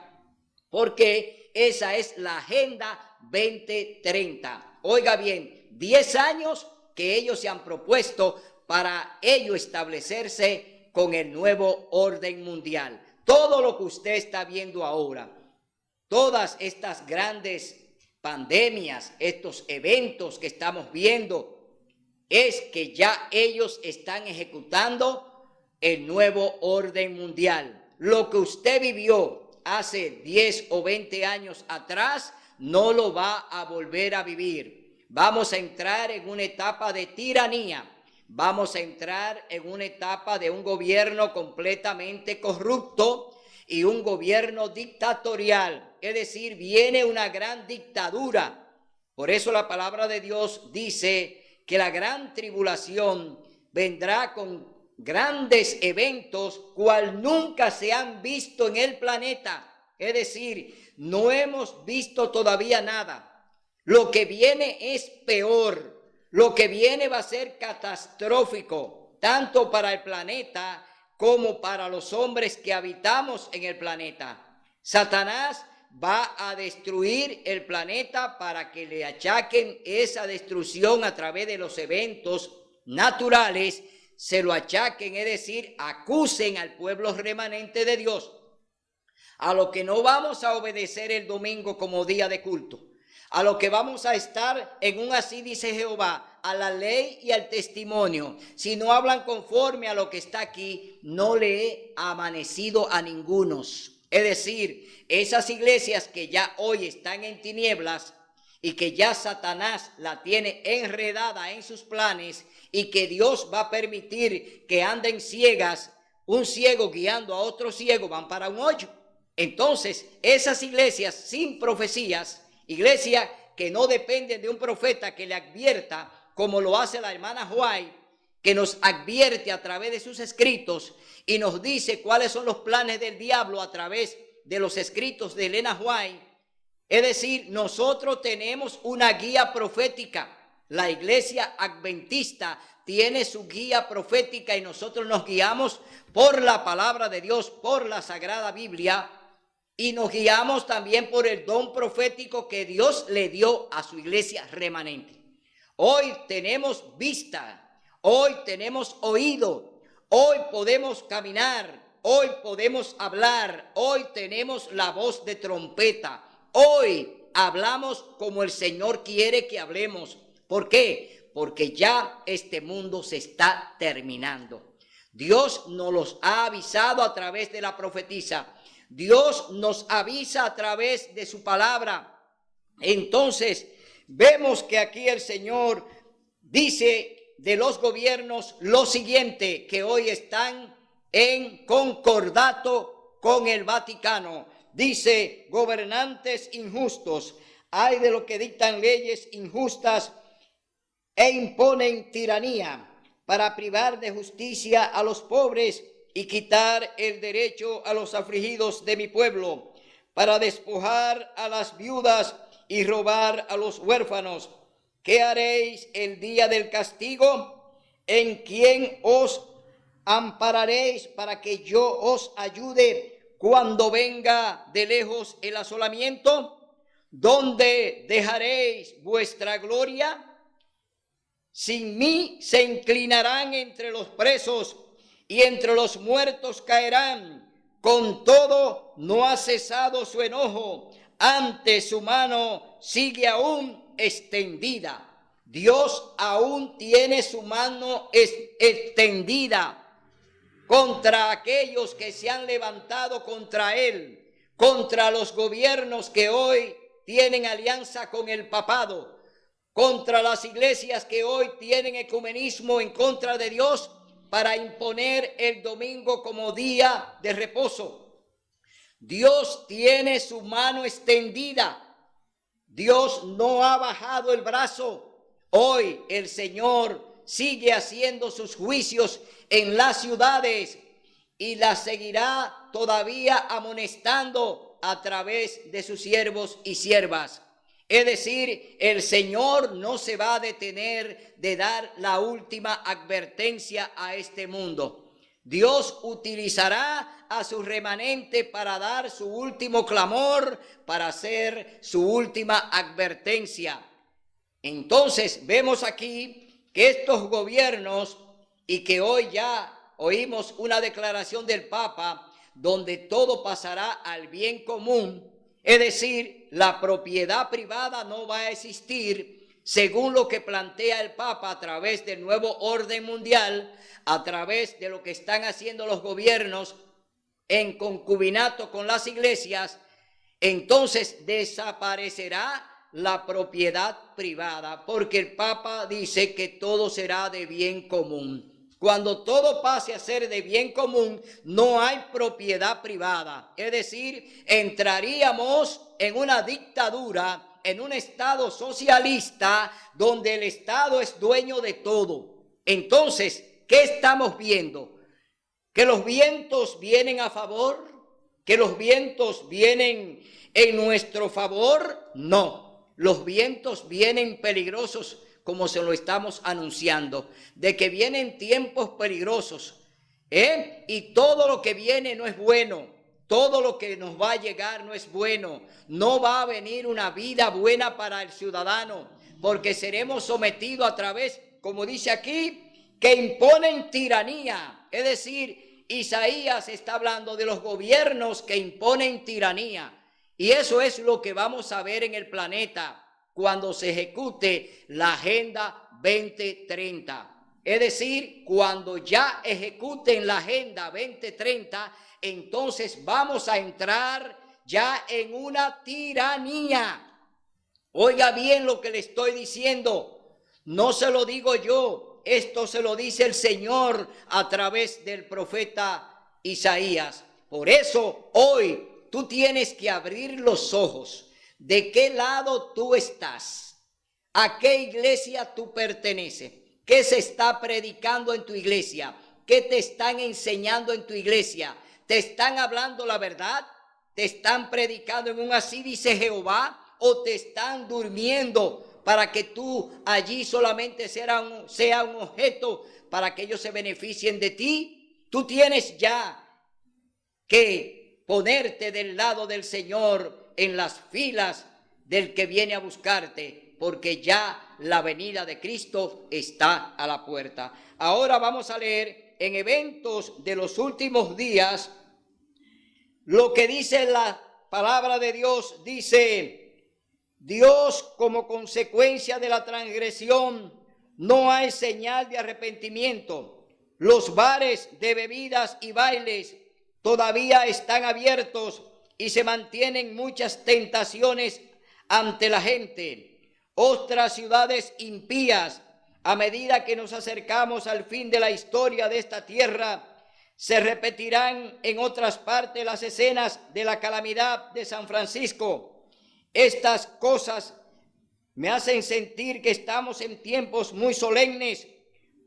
porque esa es la Agenda 2030. Oiga bien, 10 años que ellos se han propuesto para ello establecerse con el nuevo orden mundial. Todo lo que usted está viendo ahora, todas estas grandes pandemias, estos eventos que estamos viendo, es que ya ellos están ejecutando el nuevo orden mundial. Lo que usted vivió hace 10 o 20 años atrás, no lo va a volver a vivir. Vamos a entrar en una etapa de tiranía. Vamos a entrar en una etapa de un gobierno completamente corrupto y un gobierno dictatorial, es decir, viene una gran dictadura. Por eso la palabra de Dios dice que la gran tribulación vendrá con grandes eventos cual nunca se han visto en el planeta. Es decir, no hemos visto todavía nada. Lo que viene es peor. Lo que viene va a ser catastrófico, tanto para el planeta como para los hombres que habitamos en el planeta. Satanás va a destruir el planeta para que le achaquen esa destrucción a través de los eventos naturales, se lo achaquen, es decir, acusen al pueblo remanente de Dios, a lo que no vamos a obedecer el domingo como día de culto, a lo que vamos a estar en un así dice Jehová, a la ley y al testimonio. Si no hablan conforme a lo que está aquí, no le he amanecido a ningunos. Es decir, esas iglesias que ya hoy están en tinieblas y que ya Satanás la tiene enredada en sus planes y que Dios va a permitir que anden ciegas, un ciego guiando a otro ciego, van para un hoyo. Entonces, esas iglesias sin profecías, iglesias que no dependen de un profeta que le advierta, como lo hace la hermana White, que nos advierte a través de sus escritos y nos dice cuáles son los planes del diablo a través de los escritos de Elena White. Es decir, nosotros tenemos una guía profética. La iglesia adventista tiene su guía profética y nosotros nos guiamos por la palabra de Dios, por la Sagrada Biblia, y nos guiamos también por el don profético que Dios le dio a su iglesia remanente. Hoy tenemos vista, hoy tenemos oído, hoy podemos caminar, hoy podemos hablar, hoy tenemos la voz de trompeta, hoy hablamos como el Señor quiere que hablemos. ¿Por qué? Porque ya este mundo se está terminando. Dios nos los ha avisado a través de la profetisa. Dios nos avisa a través de su palabra. Entonces, vemos que aquí el Señor dice de los gobiernos lo siguiente, que hoy están en concordato con el Vaticano. Dice, gobernantes injustos, hay de los que dictan leyes injustas e imponen tiranía para privar de justicia a los pobres y quitar el derecho a los afligidos de mi pueblo, para despojar a las viudas y robar a los huérfanos. ¿Qué haréis el día del castigo? ¿En quién os ampararéis para que yo os ayude cuando venga de lejos el asolamiento? ¿Dónde dejaréis vuestra gloria? Sin mí se inclinarán entre los presos y entre los muertos caerán. Con todo no ha cesado su enojo, ante su mano sigue aún extendida. Dios aún tiene su mano extendida contra aquellos que se han levantado contra él, contra los gobiernos que hoy tienen alianza con el papado, contra las iglesias que hoy tienen ecumenismo en contra de Dios para imponer el domingo como día de reposo. Dios tiene su mano extendida. Dios no ha bajado el brazo. Hoy el Señor sigue haciendo sus juicios en las ciudades y las seguirá todavía amonestando a través de sus siervos y siervas. Es decir, el Señor no se va a detener de dar la última advertencia a este mundo. Dios utilizará a su remanente para dar su último clamor, para hacer su última advertencia. Entonces vemos aquí que estos gobiernos, y que hoy ya oímos una declaración del Papa, donde todo pasará al bien común, es decir, la propiedad privada no va a existir, según lo que plantea el Papa a través del nuevo orden mundial, a través de lo que están haciendo los gobiernos en concubinato con las iglesias. Entonces desaparecerá la propiedad privada, porque el Papa dice que todo será de bien común. Cuando todo pase a ser de bien común, no hay propiedad privada. Es decir, entraríamos en una dictadura, en un estado socialista, donde el Estado es dueño de todo. Entonces, ¿qué estamos viendo? ¿Que los vientos vienen a favor? ¿Que los vientos vienen en nuestro favor? No, los vientos vienen peligrosos, como se lo estamos anunciando, de que vienen tiempos peligrosos, y todo lo que viene no es bueno, todo lo que nos va a llegar no es bueno, no va a venir una vida buena para el ciudadano, porque seremos sometidos a través, como dice aquí, que imponen tiranía. Es decir, Isaías está hablando de los gobiernos que imponen tiranía, y eso es lo que vamos a ver en el planeta cuando se ejecute la Agenda 2030. Es decir, cuando ya ejecuten la Agenda 2030, entonces vamos a entrar ya en una tiranía. Oiga bien lo que le estoy diciendo, no se lo digo yo, esto se lo dice el Señor a través del profeta Isaías. Por eso hoy tú tienes que abrir los ojos. ¿De qué lado tú estás? ¿A qué iglesia tú perteneces? ¿Qué se está predicando en tu iglesia? ¿Qué te están enseñando en tu iglesia? ¿Te están hablando la verdad? ¿Te están predicando en un así dice Jehová? ¿O te están durmiendo para que tú allí solamente sea un objeto para que ellos se beneficien de ti? Tú tienes ya que ponerte del lado del Señor, en las filas del que viene a buscarte, porque ya la venida de Cristo está a la puerta. Ahora vamos a leer en Eventos de los Últimos Días lo que dice la palabra de Dios. Dice: Dios, como consecuencia de la transgresión, no hay señal de arrepentimiento. Los bares de bebidas y bailes todavía están abiertos y se mantienen muchas tentaciones ante la gente. Otras ciudades impías, a medida que nos acercamos al fin de la historia de esta tierra, se repetirán en otras partes las escenas de la calamidad de San Francisco. Estas cosas me hacen sentir que estamos en tiempos muy solemnes,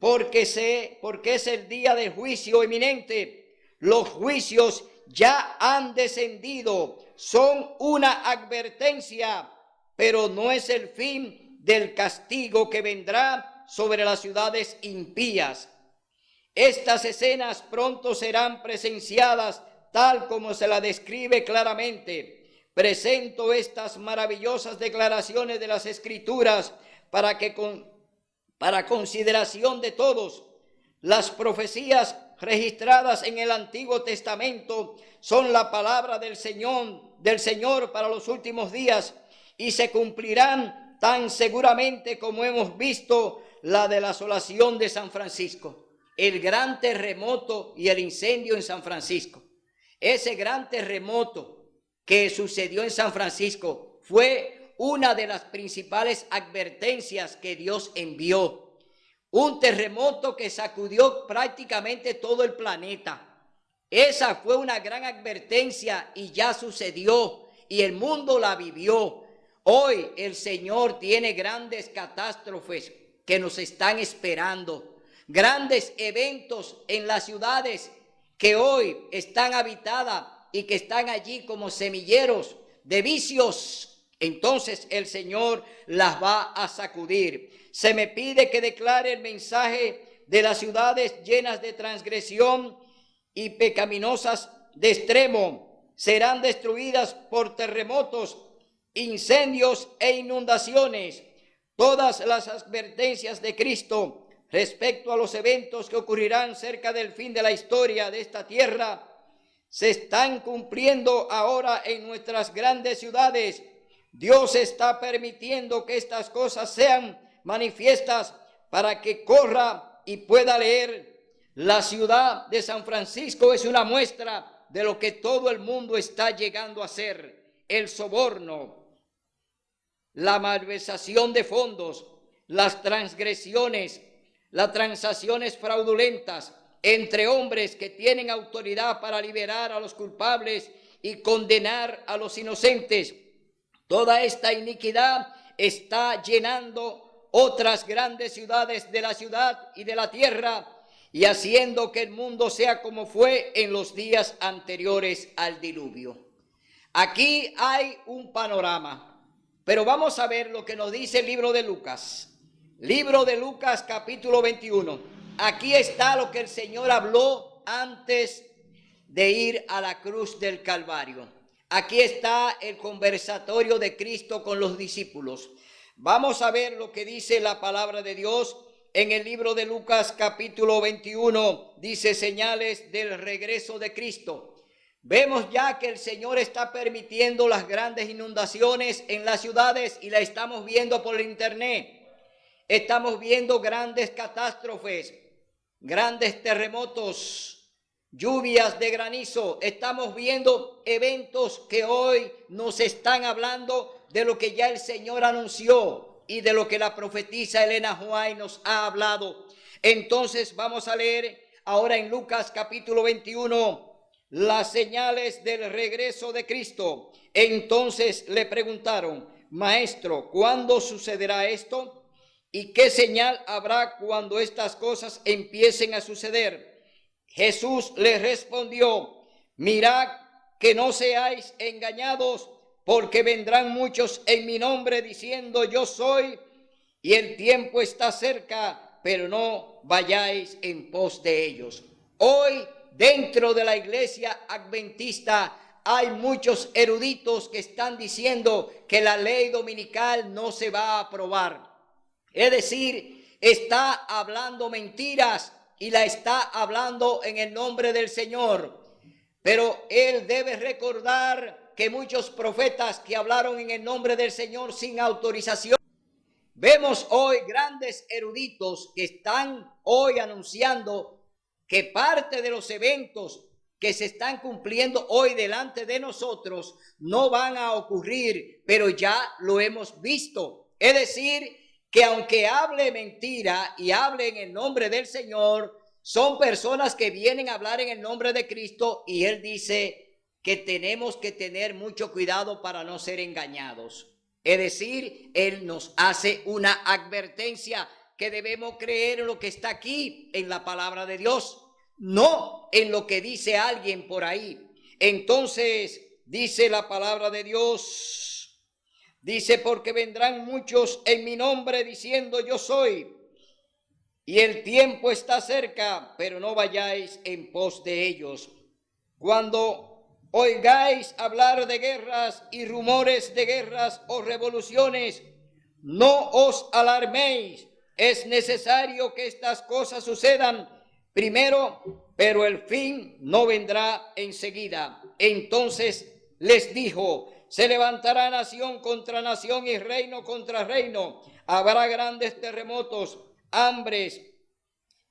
porque es el día del juicio inminente. Los juicios ya han descendido, son una advertencia, pero no es el fin del castigo que vendrá sobre las ciudades impías. Estas escenas pronto serán presenciadas tal como se la describe claramente. Presento estas maravillosas declaraciones de las Escrituras para consideración de todos. Las profecías registradas en el Antiguo Testamento son la palabra del Señor para los últimos días, y se cumplirán tan seguramente como hemos visto la de la asolación de San Francisco, el gran terremoto y el incendio en San Francisco. Ese gran terremoto que sucedió en San Francisco fue una de las principales advertencias que Dios envió. Un terremoto que sacudió prácticamente todo el planeta. Esa fue una gran advertencia y ya sucedió y el mundo la vivió. Hoy el Señor tiene grandes catástrofes que nos están esperando. Grandes eventos en las ciudades que hoy están habitadas y que están allí como semilleros de vicios. Entonces el Señor las va a sacudir. Se me pide que declare el mensaje de las ciudades llenas de transgresión y pecaminosas de extremo. Serán destruidas por terremotos, incendios e inundaciones. Todas las advertencias de Cristo respecto a los eventos que ocurrirán cerca del fin de la historia de esta tierra se están cumpliendo ahora en nuestras grandes ciudades. Dios está permitiendo que estas cosas sean manifiestas para que corra y pueda leer. La ciudad de San Francisco es una muestra de lo que todo el mundo está llegando a hacer: el soborno, la malversación de fondos, las transgresiones, las transacciones fraudulentas entre hombres que tienen autoridad para liberar a los culpables y condenar a los inocentes. Toda esta iniquidad está llenando otras grandes ciudades de la ciudad y de la tierra y haciendo que el mundo sea como fue en los días anteriores al diluvio. Aquí hay un panorama, pero vamos a ver lo que nos dice el libro de Lucas. Libro de Lucas, capítulo 21. Aquí está lo que el Señor habló antes de ir a la cruz del Calvario. Aquí está el conversatorio de Cristo con los discípulos. Vamos a ver lo que dice la palabra de Dios en el libro de Lucas, capítulo 21. Dice señales del regreso de Cristo. Vemos ya que el Señor está permitiendo las grandes inundaciones en las ciudades y la estamos viendo por internet. Estamos viendo grandes catástrofes, grandes terremotos, lluvias de granizo. Estamos viendo eventos que hoy nos están hablando de lo que ya el Señor anunció y de lo que la profetisa Elena White nos ha hablado. Entonces vamos a leer ahora en Lucas capítulo 21 las señales del regreso de Cristo. Entonces le preguntaron: Maestro, ¿cuándo sucederá esto? ¿Y qué señal habrá cuando estas cosas empiecen a suceder? Jesús les respondió: mirad que no seáis engañados, porque vendrán muchos en mi nombre diciendo yo soy, y el tiempo está cerca, pero no vayáis en pos de ellos. Hoy dentro de la iglesia adventista hay muchos eruditos que están diciendo que la ley dominical no se va a aprobar. Es decir, está hablando mentiras y la está hablando en el nombre del Señor. Pero él debe recordar que muchos profetas que hablaron en el nombre del Señor sin autorización. Vemos hoy grandes eruditos que están hoy anunciando que parte de los eventos que se están cumpliendo hoy delante de nosotros no van a ocurrir, pero ya lo hemos visto. Es decir, que aunque hable mentira y hable en el nombre del Señor, son personas que vienen a hablar en el nombre de Cristo, y él dice que tenemos que tener mucho cuidado para no ser engañados. Es decir, él nos hace una advertencia que debemos creer en lo que está aquí en la palabra de Dios, no en lo que dice alguien por ahí. Entonces dice la palabra de Dios. Dice: porque vendrán muchos en mi nombre diciendo yo soy, y el tiempo está cerca, pero no vayáis en pos de ellos. Cuando oigáis hablar de guerras y rumores de guerras o revoluciones, no os alarméis. Es necesario que estas cosas sucedan primero, pero el fin no vendrá enseguida. Entonces les dijo: se levantará nación contra nación y reino contra reino. Habrá grandes terremotos, hambres,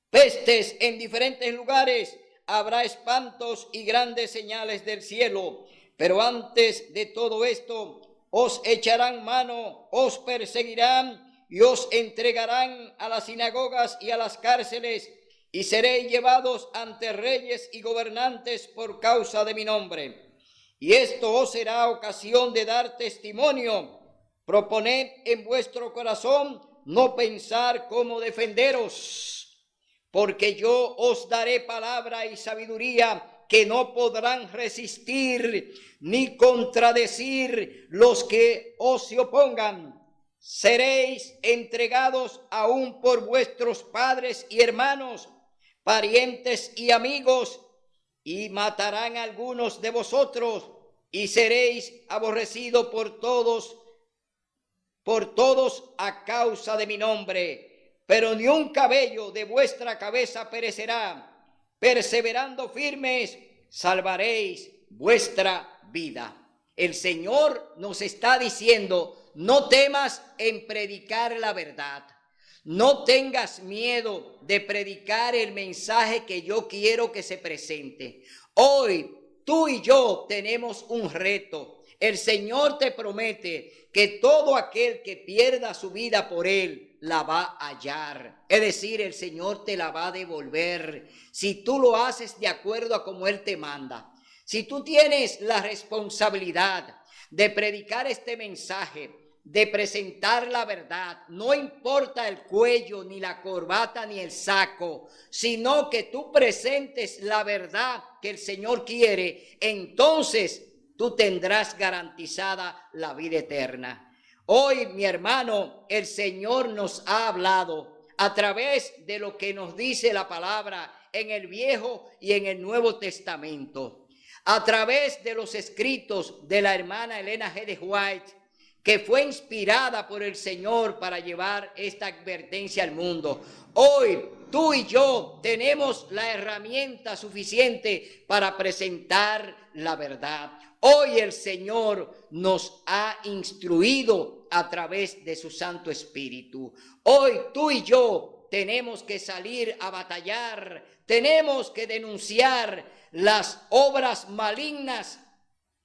pestes en diferentes lugares. Habrá espantos y grandes señales del cielo. Pero antes de todo esto, os echarán mano, os perseguirán y os entregarán a las sinagogas y a las cárceles, y seréis llevados ante reyes y gobernantes por causa de mi nombre. Y esto os será ocasión de dar testimonio. Proponed en vuestro corazón no pensar cómo defenderos, porque yo os daré palabra y sabiduría que no podrán resistir ni contradecir los que os se opongan. Seréis entregados aún por vuestros padres y hermanos, parientes y amigos, y matarán a algunos de vosotros, y seréis aborrecidos por todos a causa de mi nombre. Pero ni un cabello de vuestra cabeza perecerá. Perseverando firmes, salvaréis vuestra vida. El Señor nos está diciendo: no temas en predicar la verdad. No tengas miedo de predicar el mensaje que yo quiero que se presente. Hoy tú y yo tenemos un reto. el Señor te promete que todo aquel que pierda su vida por Él, la va a hallar. Es decir, el Señor te la va a devolver si tú lo haces de acuerdo a como Él te manda. Si tú tienes la responsabilidad de predicar este mensaje, de presentar la verdad, no importa el cuello, ni la corbata, ni el saco, sino que tú presentes la verdad que el Señor quiere, entonces tú tendrás garantizada la vida eterna. Hoy, mi hermano, el Señor nos ha hablado a través de lo que nos dice la palabra en el Viejo y en el Nuevo Testamento, a través de los escritos de la hermana Elena G. de White, que fue inspirada por el Señor para llevar esta advertencia al mundo. Hoy, tú y yo tenemos la herramienta suficiente para presentar la verdad. Hoy el Señor nos ha instruido a través de su Santo Espíritu. Hoy tú y yo tenemos que salir a batallar, tenemos que denunciar las obras malignas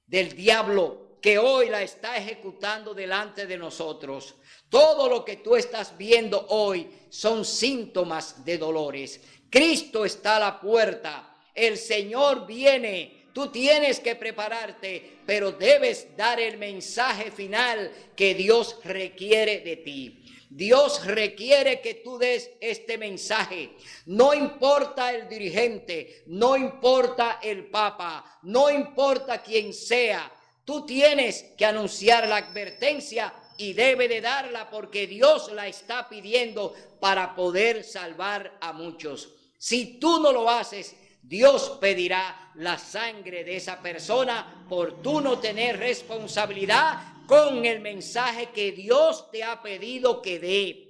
del diablo que hoy la está ejecutando delante de nosotros. Todo lo que tú estás viendo hoy son síntomas de dolores. Cristo está a la puerta, el Señor viene. Tú tienes que prepararte, pero debes dar el mensaje final que Dios requiere de ti. Dios requiere que tú des este mensaje. No importa el dirigente, no importa el papa, no importa quién sea. Tú tienes que anunciar la advertencia y debe de darla porque Dios la está pidiendo para poder salvar a muchos. Si tú no lo haces, Dios pedirá la sangre de esa persona por tú no tener responsabilidad con el mensaje que Dios te ha pedido que dé.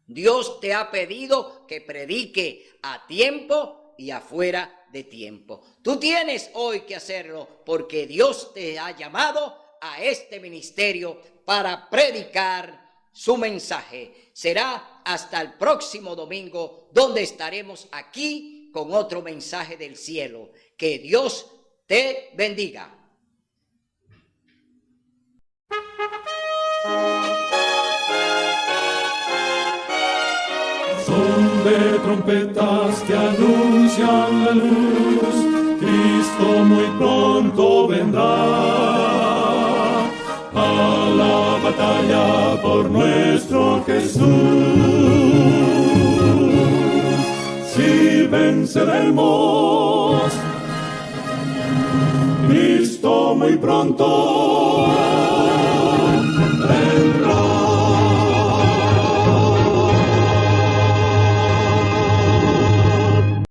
Dios te ha pedido que predique a tiempo y afuera de tiempo. Tú tienes hoy que hacerlo porque Dios te ha llamado a este ministerio para predicar su mensaje. Será hasta el próximo domingo donde estaremos aquí con otro mensaje del cielo. Que Dios te bendiga. Son de trompetas que anuncian la luz, Cristo muy pronto vendrá a la batalla por nuestro Jesús. Si venceremos, Cristo muy pronto